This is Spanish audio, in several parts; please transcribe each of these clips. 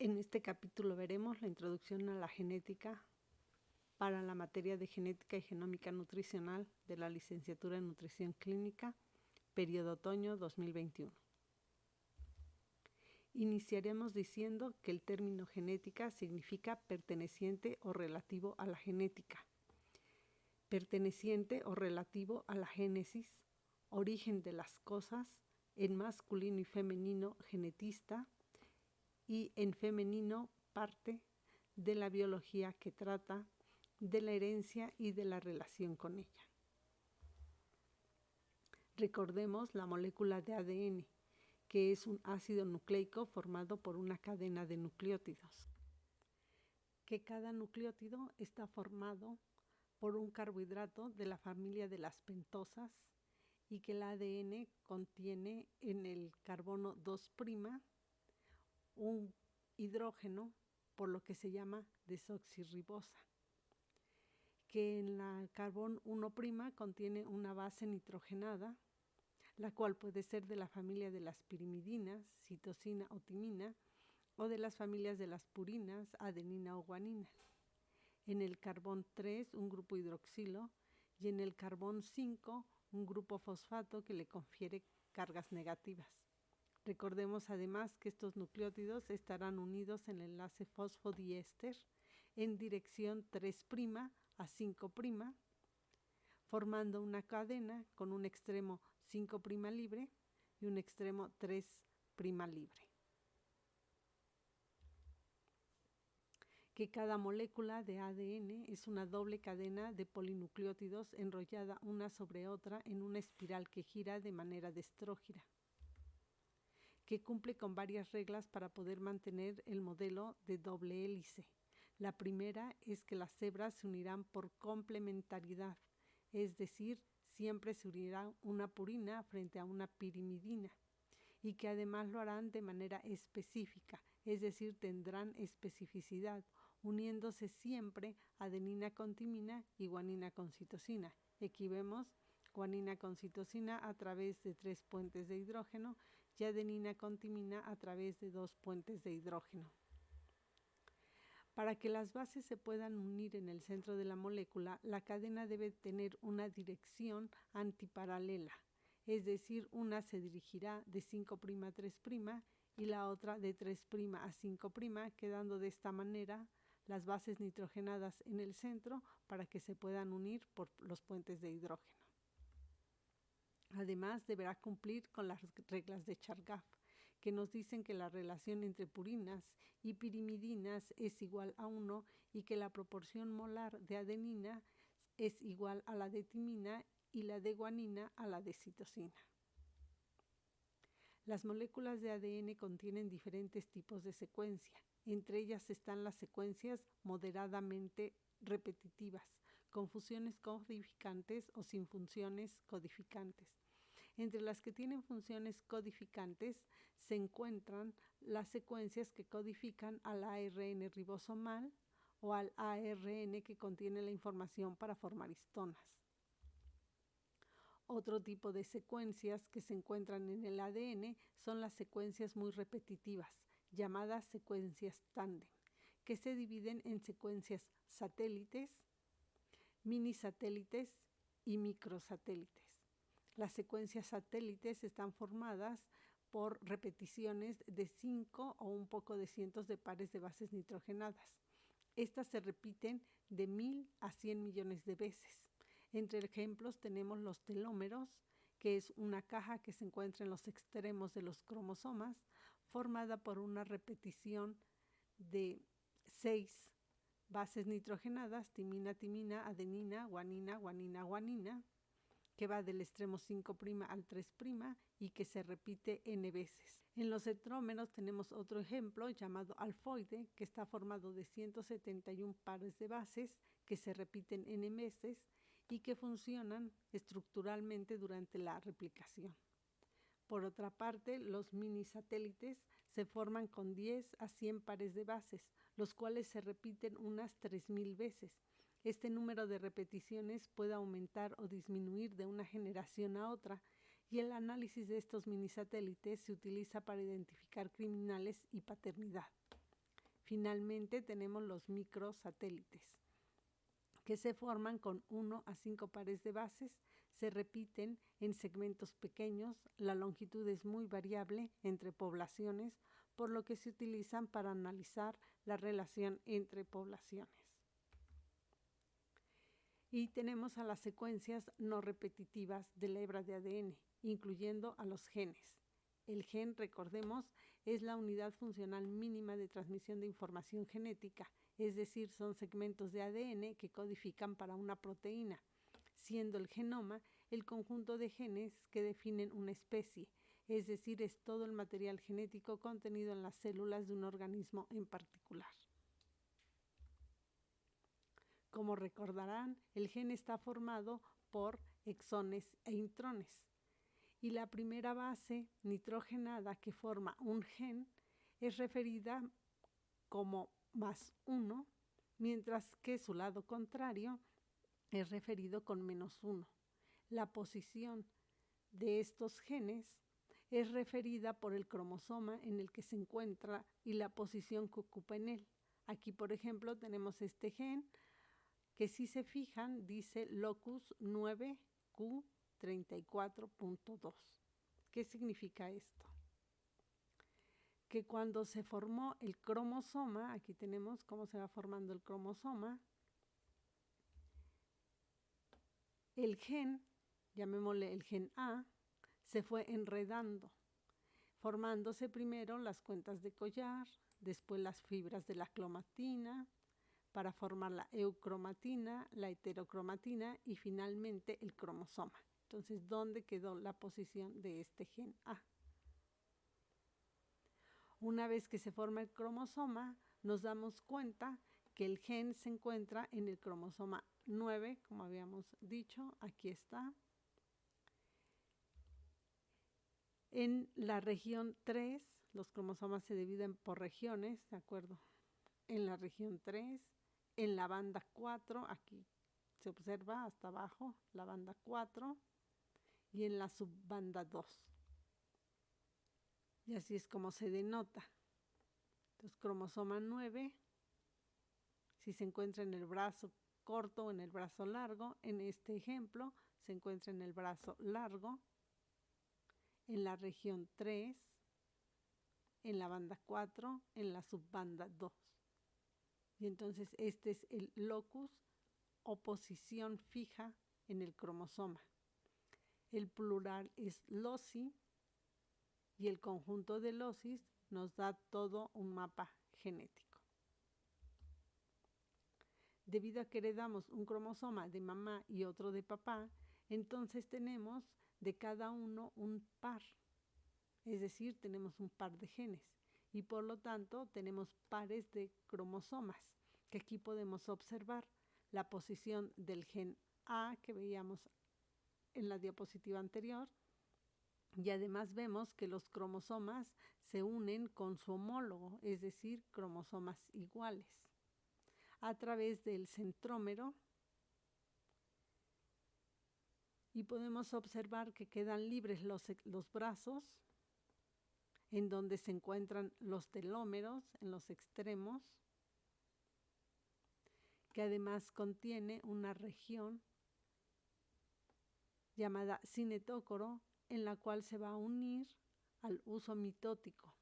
En este capítulo veremos la introducción a la genética para la materia de genética y genómica nutricional de la licenciatura en nutrición clínica, periodo otoño 2021. Iniciaremos diciendo que el término genética significa perteneciente o relativo a la genética, perteneciente o relativo a la génesis, origen de las cosas, en masculino y femenino genetista, y en femenino parte de la biología que trata de la herencia y de la relación con ella. Recordemos la molécula de ADN, que es un ácido nucleico formado por una cadena de nucleótidos, que cada nucleótido está formado por un carbohidrato de la familia de las pentosas y que el ADN contiene en el carbono 2' un hidrógeno, por lo que se llama desoxirribosa, que en la carbón 1' contiene una base nitrogenada, la cual puede ser de la familia de las pirimidinas, citosina o timina, o de las familias de las purinas, adenina o guanina. En el carbón 3, un grupo hidroxilo, y en el carbón 5, un grupo fosfato que le confiere cargas negativas. Recordemos además que estos nucleótidos estarán unidos en el enlace fosfodiéster en dirección 3' a 5', formando una cadena con un extremo 5' libre y un extremo 3' libre. Que cada molécula de ADN es una doble cadena de polinucleótidos enrollada una sobre otra en una espiral que gira de manera destrógira, que cumple con varias reglas para poder mantener el modelo de doble hélice. La primera es que las hebras se unirán por complementariedad, es decir, siempre se unirá una purina frente a una pirimidina, y que además lo harán de manera específica, es decir, tendrán especificidad, uniéndose siempre adenina con timina y guanina con citosina. Aquí vemos guanina con citosina a través de 3 puentes de hidrógeno y adenina con timina a través de 2 puentes de hidrógeno. Para que las bases se puedan unir en el centro de la molécula, la cadena debe tener una dirección antiparalela, es decir, una se dirigirá de 5' a 3' y la otra de 3' a 5', quedando de esta manera las bases nitrogenadas en el centro para que se puedan unir por los puentes de hidrógeno. Además, deberá cumplir con las reglas de Chargaff, que nos dicen que la relación entre purinas y pirimidinas es igual a 1 y que la proporción molar de adenina es igual a la de timina y la de guanina a la de citosina. Las moléculas de ADN contienen diferentes tipos de secuencia. Entre ellas están las secuencias moderadamente repetitivas, con funciones codificantes o sin funciones codificantes. Entre las que tienen funciones codificantes se encuentran las secuencias que codifican al ARN ribosomal o al ARN que contiene la información para formar histonas. Otro tipo de secuencias que se encuentran en el ADN son las secuencias muy repetitivas, llamadas secuencias tándem, que se dividen en secuencias satélites, minisatélites y microsatélites. Las secuencias satélites están formadas por repeticiones de 5 o un poco de cientos de pares de bases nitrogenadas. Estas se repiten de 1000 a 100 millones de veces. Entre ejemplos tenemos los telómeros, que es una caja que se encuentra en los extremos de los cromosomas, formada por una repetición de 6 bases nitrogenadas, timina, timina, adenina, guanina, guanina, guanina, que va del extremo 5' al 3' y que se repite n veces. En los centrómeros tenemos otro ejemplo llamado alfoide, que está formado de 171 pares de bases que se repiten n veces y que funcionan estructuralmente durante la replicación. Por otra parte, los minisatélites se forman con 10 a 100 pares de bases, los cuales se repiten unas 3000 veces. Este número de repeticiones puede aumentar o disminuir de una generación a otra, y el análisis de estos minisatélites se utiliza para identificar criminales y paternidad. Finalmente tenemos los microsatélites, que se forman con 1 a 5 pares de bases, se repiten en segmentos pequeños, la longitud es muy variable entre poblaciones, por lo que se utilizan para analizar la relación entre poblaciones. Y tenemos a las secuencias no repetitivas de la hebra de ADN, incluyendo a los genes. El gen, recordemos, es la unidad funcional mínima de transmisión de información genética, es decir, son segmentos de ADN que codifican para una proteína, siendo el genoma el conjunto de genes que definen una especie, es decir, es todo el material genético contenido en las células de un organismo en particular. Como recordarán, el gen está formado por exones e intrones. Y la primera base nitrogenada que forma un gen es referida como +1, mientras que su lado contrario es referido con -1. La posición de estos genes es referida por el cromosoma en el que se encuentra y la posición que ocupa en él. Aquí, por ejemplo, tenemos este gen que, si se fijan, dice locus 9q34.2. ¿Qué significa esto? Que cuando se formó el cromosoma, aquí tenemos cómo se va formando el cromosoma, el gen, llamémosle el gen A, se fue enredando, formándose primero las cuentas de collar, después las fibras de la cromatina, para formar la eucromatina, la heterocromatina y finalmente el cromosoma. Entonces, ¿dónde quedó la posición de este gen A? Una vez que se forma el cromosoma, nos damos cuenta que el gen se encuentra en el cromosoma 9, como habíamos dicho, aquí está. En la región 3, los cromosomas se dividen por regiones, ¿de acuerdo? En la región 3, en la banda 4, aquí se observa hasta abajo, la banda 4, y en la subbanda 2. Y así es como se denota. Entonces, cromosoma 9, si se encuentra en el brazo corto o en el brazo largo, en este ejemplo se encuentra en el brazo largo, en la región 3, en la banda 4, en la subbanda 2. Y entonces este es el locus o posición fija en el cromosoma. El plural es loci y el conjunto de locis nos da todo un mapa genético. Debido a que heredamos un cromosoma de mamá y otro de papá, entonces tenemos de cada uno un par, es decir, tenemos un par de genes y por lo tanto tenemos pares de cromosomas, que aquí podemos observar la posición del gen A que veíamos en la diapositiva anterior, y además vemos que los cromosomas se unen con su homólogo, es decir, cromosomas iguales, a través del centrómero, y podemos observar que quedan libres los brazos, en donde se encuentran los telómeros en los extremos, que además contiene una región llamada cinetócoro, en la cual se va a unir al uso mitótico.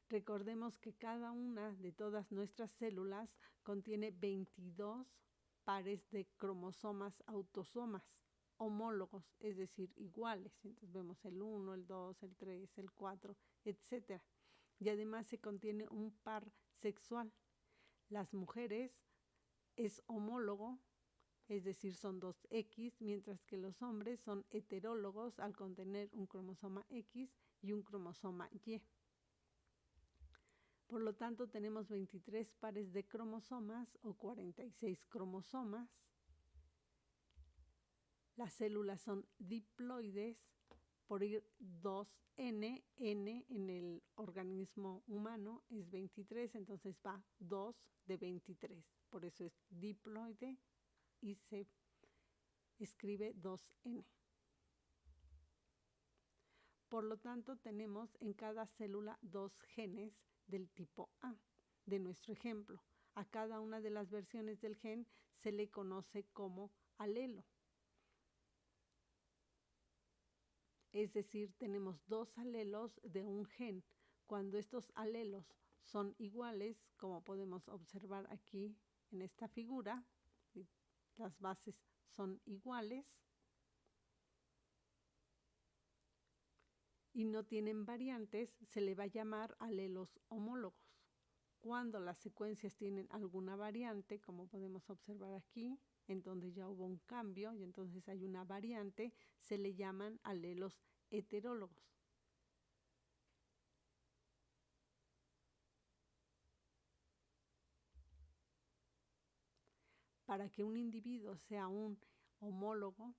Recordemos que cada una de todas nuestras células contiene 22 pares de cromosomas autosomas, homólogos, es decir, iguales. Entonces vemos el 1, el 2, el 3, el 4, etc. Y además se contiene un par sexual. Las mujeres es homólogo, es decir, son 2X, mientras que los hombres son heterólogos al contener un cromosoma X y un cromosoma Y. Por lo tanto, tenemos 23 pares de cromosomas o 46 cromosomas. Las células son diploides, por ir 2N, N en el organismo humano es 23, entonces va 2 de 23. Por eso es diploide y se escribe 2N. Por lo tanto, tenemos en cada célula 2 genes del tipo A de nuestro ejemplo. A cada una de las versiones del gen se le conoce como alelo. Es decir, tenemos dos alelos de un gen. Cuando estos alelos son iguales, como podemos observar aquí en esta figura, las bases son iguales y no tienen variantes, se le va a llamar alelos homólogos. Cuando las secuencias tienen alguna variante, como podemos observar aquí, en donde ya hubo un cambio y entonces hay una variante, se le llaman alelos heterólogos. Para que un individuo sea un homólogo,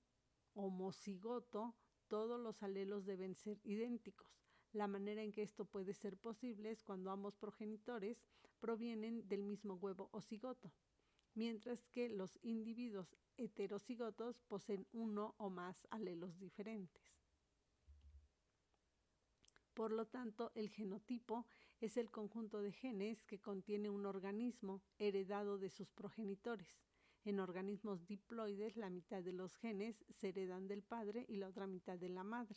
homocigoto, todos los alelos deben ser idénticos. La manera en que esto puede ser posible es cuando ambos progenitores provienen del mismo huevo o cigoto, mientras que los individuos heterocigotos poseen uno o más alelos diferentes. Por lo tanto, el genotipo es el conjunto de genes que contiene un organismo heredado de sus progenitores. En organismos diploides, la mitad de los genes se heredan del padre y la otra mitad de la madre.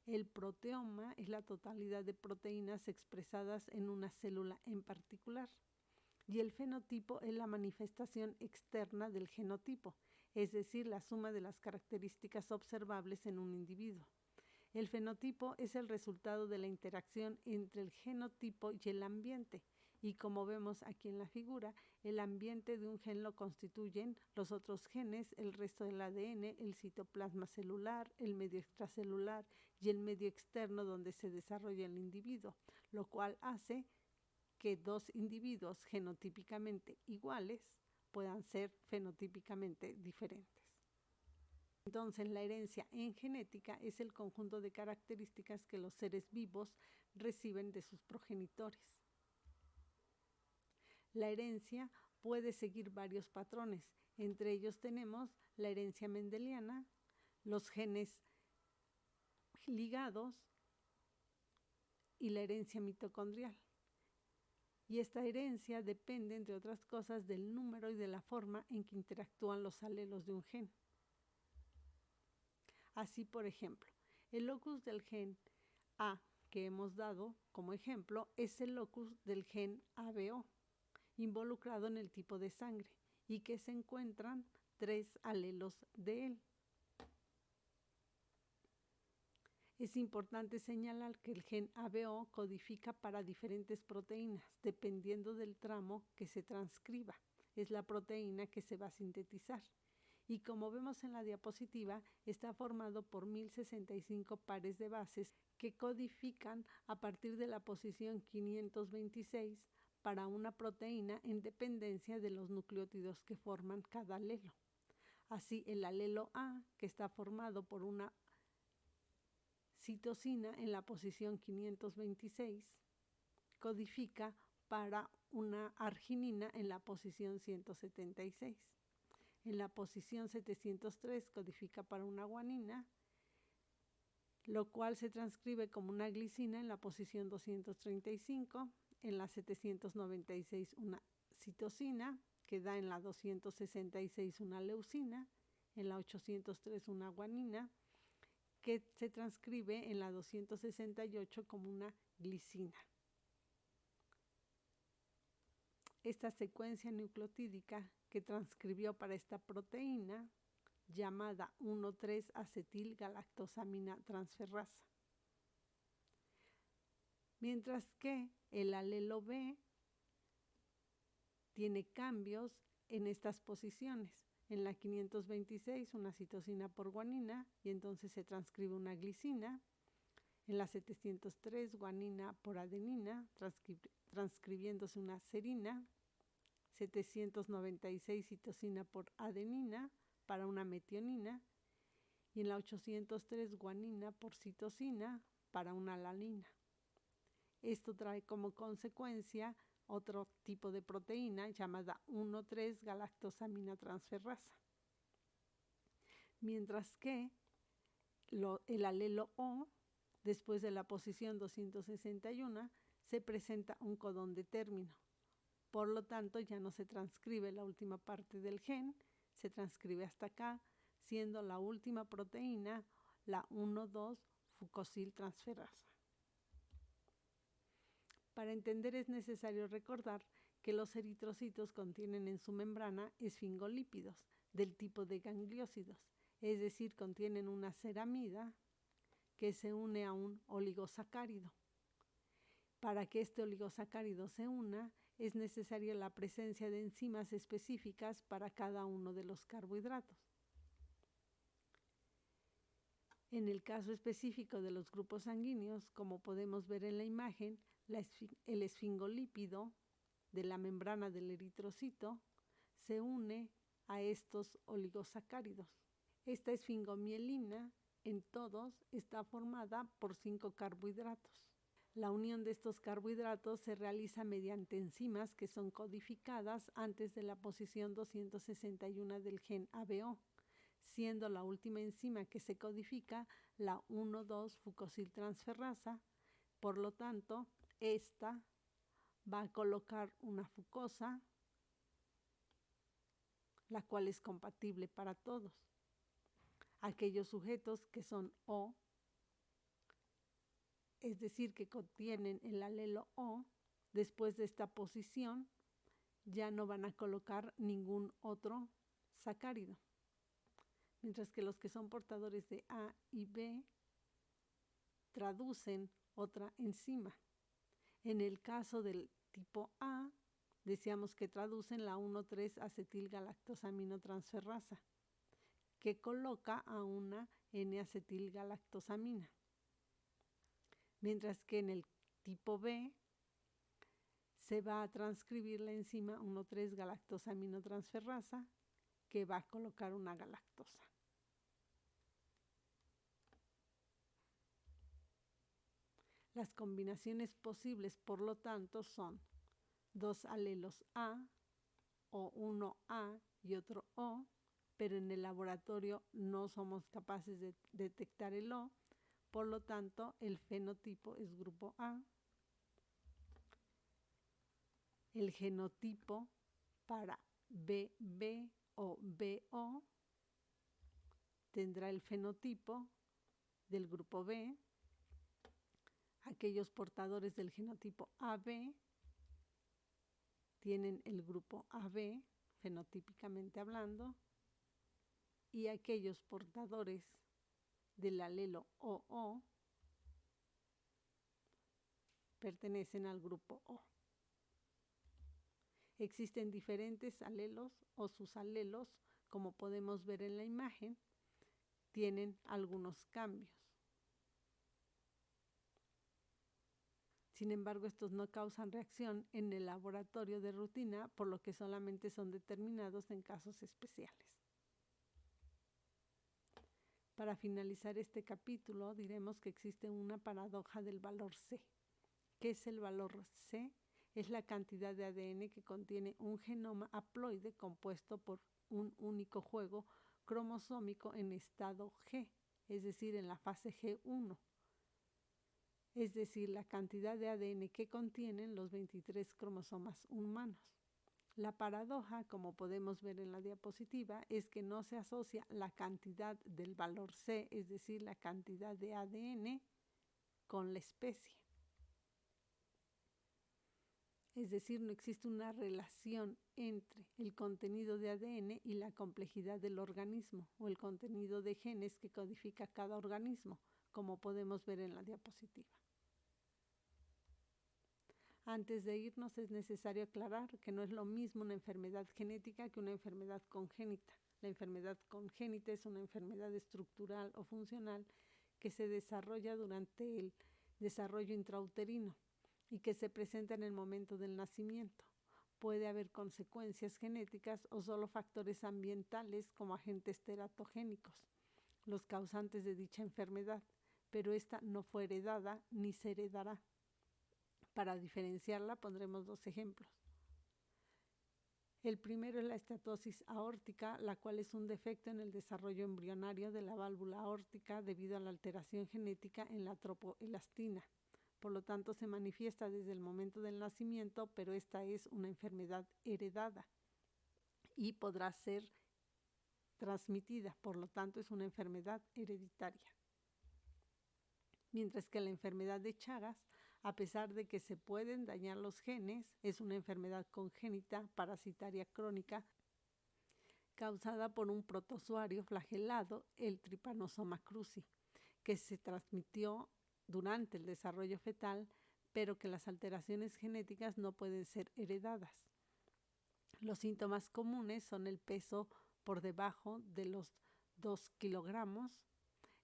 El proteoma es la totalidad de proteínas expresadas en una célula en particular. Y el fenotipo es la manifestación externa del genotipo, es decir, la suma de las características observables en un individuo. El fenotipo es el resultado de la interacción entre el genotipo y el ambiente. Y como vemos aquí en la figura, el ambiente de un gen lo constituyen los otros genes, el resto del ADN, el citoplasma celular, el medio extracelular y el medio externo donde se desarrolla el individuo, lo cual hace que dos individuos genotípicamente iguales puedan ser fenotípicamente diferentes. Entonces, la herencia en genética es el conjunto de características que los seres vivos reciben de sus progenitores. La herencia puede seguir varios patrones. Entre ellos tenemos la herencia mendeliana, los genes ligados y la herencia mitocondrial. Y esta herencia depende, entre otras cosas, del número y de la forma en que interactúan los alelos de un gen. Así, por ejemplo, el locus del gen A que hemos dado como ejemplo es el locus del gen ABO, involucrado en el tipo de sangre, y que se encuentran 3 alelos de él. Es importante señalar que el gen ABO codifica para diferentes proteínas, dependiendo del tramo que se transcriba. Es la proteína que se va a sintetizar. Y como vemos en la diapositiva, está formado por 1065 pares de bases que codifican a partir de la posición 526 para una proteína en dependencia de los nucleótidos que forman cada alelo. Así, el alelo A, que está formado por una citosina en la posición 526, codifica para una arginina en la posición 176. En la posición 703 codifica para una guanina, lo cual se transcribe como una glicina en la posición 235, en la 796 una citosina, que da en la 266 una leucina, en la 803 una guanina, que se transcribe en la 268 como una glicina. Esta secuencia nucleotídica que transcribió para esta proteína llamada 1,3-acetilgalactosamina transferrasa. Mientras que el alelo B tiene cambios en estas posiciones. En la 526 una citosina por guanina y entonces se transcribe una glicina. En la 703 guanina por adenina, transcribiéndose una serina. 796 citosina por adenina para una metionina. Y en la 803 guanina por citosina para una alanina. Esto trae como consecuencia otro tipo de proteína llamada 1,3-galactosamina transferrasa. Mientras que el alelo O, después de la posición 261, se presenta un codón de término. Por lo tanto, ya no se transcribe la última parte del gen, se transcribe hasta acá, siendo la última proteína la 1,2-fucosiltransferasa. Para entender es necesario recordar que los eritrocitos contienen en su membrana esfingolípidos del tipo de gangliósidos, es decir, contienen una ceramida que se une a un oligosacárido. Para que este oligosacárido se una, es necesaria la presencia de enzimas específicas para cada uno de los carbohidratos. En el caso específico de los grupos sanguíneos, como podemos ver en la imagen, el esfingolípido de la membrana del eritrocito se une a estos oligosacáridos. Esta esfingomielina en todos está formada por 5 carbohidratos. La unión de estos carbohidratos se realiza mediante enzimas que son codificadas antes de la posición 261 del gen ABO, siendo la última enzima que se codifica la 1,2-fucosiltransferasa. Por lo tanto, esta va a colocar una fucosa, la cual es compatible para todos. Aquellos sujetos que son O, es decir, que contienen el alelo O, después de esta posición ya no van a colocar ningún otro sacárido. Mientras que los que son portadores de A y B traducen otra enzima. En el caso del tipo A, decíamos que traducen la 1,3-acetilgalactosaminotransferasa, que coloca a una N-acetilgalactosamina. Mientras que en el tipo B se va a transcribir la enzima 1,3-galactosaminotransferasa, que va a colocar una galactosa. Las combinaciones posibles, por lo tanto, son 2 alelos A, o uno A y otro O, pero en el laboratorio no somos capaces de detectar el O, por lo tanto, el fenotipo es grupo A. El genotipo para BB o BO tendrá el fenotipo del grupo B. Aquellos portadores del genotipo AB tienen el grupo AB, fenotípicamente hablando, y aquellos portadores del alelo OO pertenecen al grupo O. Existen diferentes alelos o susalelos, como podemos ver en la imagen, tienen algunos cambios. Sin embargo, estos no causan reacción en el laboratorio de rutina, por lo que solamente son determinados en casos especiales. Para finalizar este capítulo, diremos que existe una paradoja del valor C. ¿Qué es el valor C? Es la cantidad de ADN que contiene un genoma haploide compuesto por un único juego cromosómico en estado G, es decir, en la fase G1. Es decir, la cantidad de ADN que contienen los 23 cromosomas humanos. La paradoja, como podemos ver en la diapositiva, es que no se asocia la cantidad del valor C, es decir, la cantidad de ADN, con la especie. Es decir, no existe una relación entre el contenido de ADN y la complejidad del organismo, o el contenido de genes que codifica cada organismo, como podemos ver en la diapositiva. Antes de irnos, es necesario aclarar que no es lo mismo una enfermedad genética que una enfermedad congénita. La enfermedad congénita es una enfermedad estructural o funcional que se desarrolla durante el desarrollo intrauterino y que se presenta en el momento del nacimiento. Puede haber consecuencias genéticas o solo factores ambientales como agentes teratogénicos, los causantes de dicha enfermedad, pero esta no fue heredada ni se heredará. Para diferenciarla pondremos 2 ejemplos. El primero es la estatosis aórtica, la cual es un defecto en el desarrollo embrionario de la válvula aórtica debido a la alteración genética en la tropoelastina. Por lo tanto, se manifiesta desde el momento del nacimiento, pero esta es una enfermedad heredada y podrá ser transmitida, por lo tanto, es una enfermedad hereditaria. Mientras que la enfermedad de Chagas, a pesar de que se pueden dañar los genes, es una enfermedad congénita parasitaria crónica causada por un protozoario flagelado, el Trypanosoma cruzi, que se transmitió durante el desarrollo fetal, pero que las alteraciones genéticas no pueden ser heredadas. Los síntomas comunes son el peso por debajo de los 2 kilogramos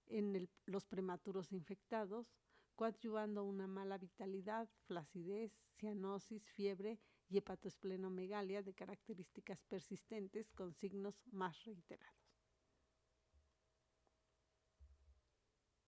en los prematuros infectados, coadyuvando una mala vitalidad, flacidez, cianosis, fiebre y hepatoesplenomegalia de características persistentes con signos más reiterados.